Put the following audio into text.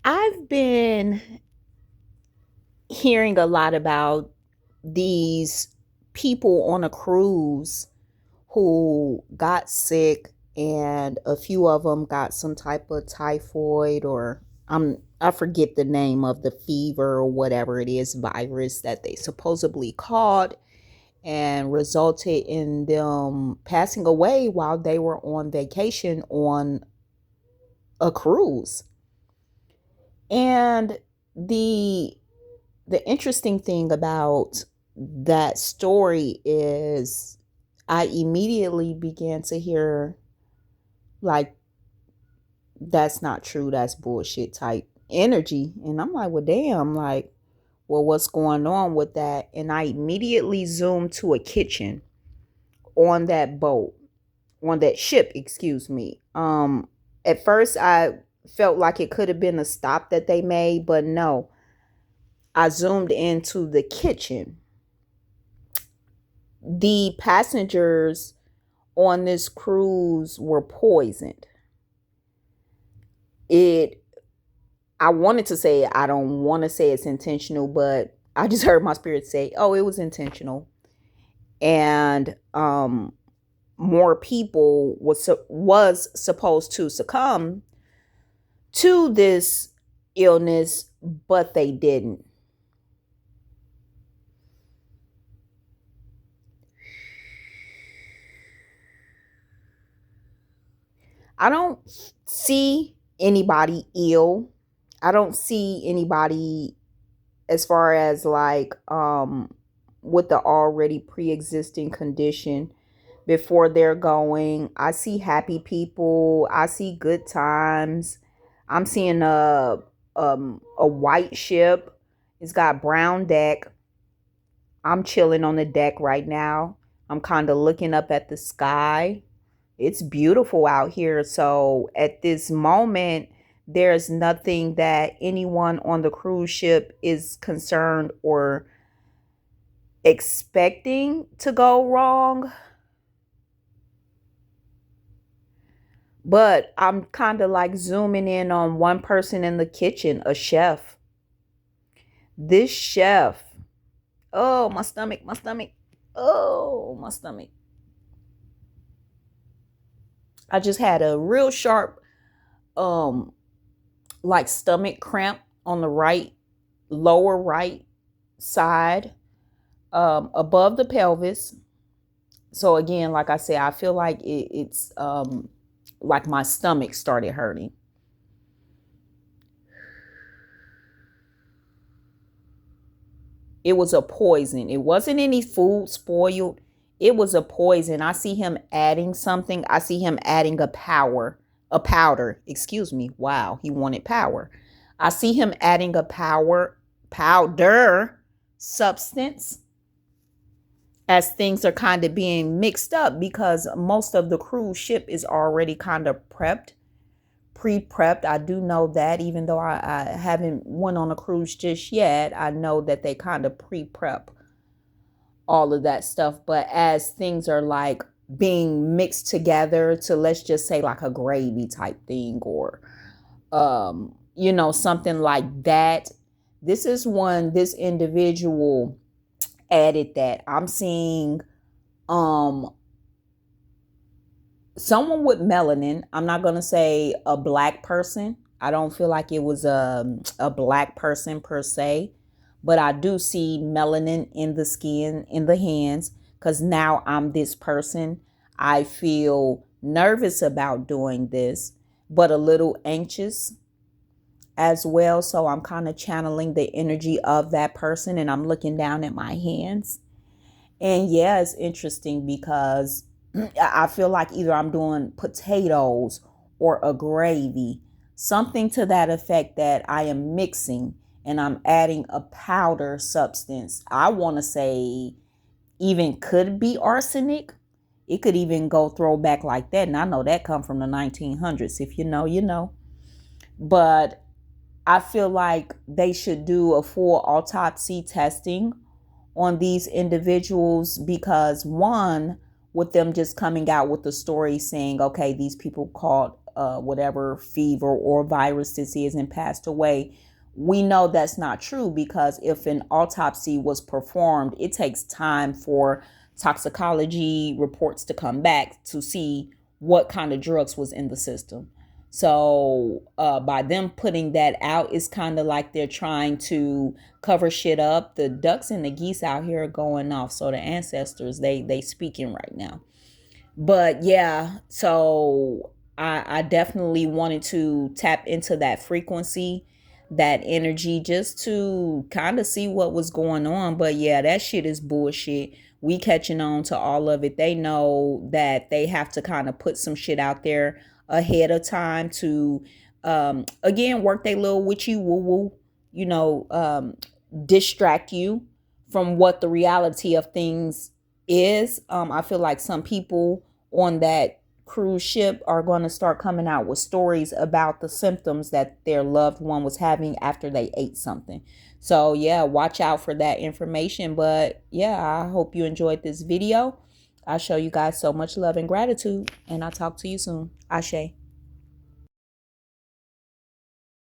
I've been hearing a lot about these people on a cruise who got sick, and a few of them got some type of typhoid, or I forget the name of the fever or whatever it is, virus that they supposedly caught, and resulted in them passing away while they were on vacation on a cruise. And the the interesting thing about that story is I immediately began to hear, like, that's not true, that's bullshit type energy. And I'm like, well, damn, like, well, what's going on with that? And I immediately zoomed to a kitchen on that boat, on that ship, excuse me. At first I felt like it could have been a stop that they made, but no. I zoomed into the kitchen. The passengers on this cruise were poisoned. It I wanted to say, I don't want to say it's intentional, but I just heard my spirit say, "Oh, it was intentional." And more people was supposed to succumb to this illness, but they didn't. I don't see anybody ill. I don't see anybody as far as like with the already pre-existing condition before they're going. I see happy people. I see good times. I'm seeing a white ship. It's got brown deck. I'm chilling on the deck right now. I'm kind of looking up at the sky. It's beautiful out here. So at this moment, there's nothing that anyone on the cruise ship is concerned or expecting to go wrong. But I'm kind of like zooming in on one person in the kitchen, a chef. This chef, oh, my stomach, my stomach, oh, my stomach. I just had a real sharp, um, like stomach cramp on the right, lower right side, above the pelvis. So again, like I said, I feel like it's like my stomach started hurting. It was a poison. It wasn't any food spoiled. It was a poison. I see him adding something. I see him adding a powder. Excuse me. Wow, he wanted power. I see him adding a powder substance as things are kind of being mixed up, because most of the cruise ship is already kind of pre-prepped. I do know that, even though I haven't went on a cruise just yet, I know that they kind of pre-prep all of that stuff. But as things are like being mixed together to, let's just say, like a gravy type thing, or something like that, this individual added that. I'm seeing um someone with melanin. I'm not going to say a black person. I don't feel like it was a black person per se, but I do see melanin in the skin, in the hands, because now I'm this person. I feel nervous about doing this, but a little anxious as well. So I'm kind of channeling the energy of that person, and I'm looking down at my hands. And yeah, it's interesting because I feel like either I'm doing potatoes or a gravy, something to that effect, that I am mixing, and I'm adding a powder substance. I want to say even could be arsenic. It could even go throwback like that. And I know that come from the 1900s. If you know, you know. But I feel like they should do a full autopsy testing on these individuals, because one, with them just coming out with the story saying, okay, these people whatever fever or virus this is and passed away. We know that's not true, because if an autopsy was performed, it takes time for toxicology reports to come back to see what kind of drugs was in the system. So by them putting that out, it's kind of like they're trying to cover shit up. The ducks and the geese out here are going off. So the ancestors, they speaking right now. But yeah, so I definitely wanted to tap into that frequency, that energy, just to kind of see what was going on. But yeah, that shit is bullshit. We catching on to all of it. They know that they have to kind of put some shit out there ahead of time to again work their little witchy woo woo, you know, distract you from what the reality of things is. I feel like some people on that cruise ship are going to start coming out with stories about the symptoms that their loved one was having after they ate something. So yeah, watch out for that information. But yeah, I hope you enjoyed this video. I show you guys so much love and gratitude, and I'll talk to you soon. Ashe.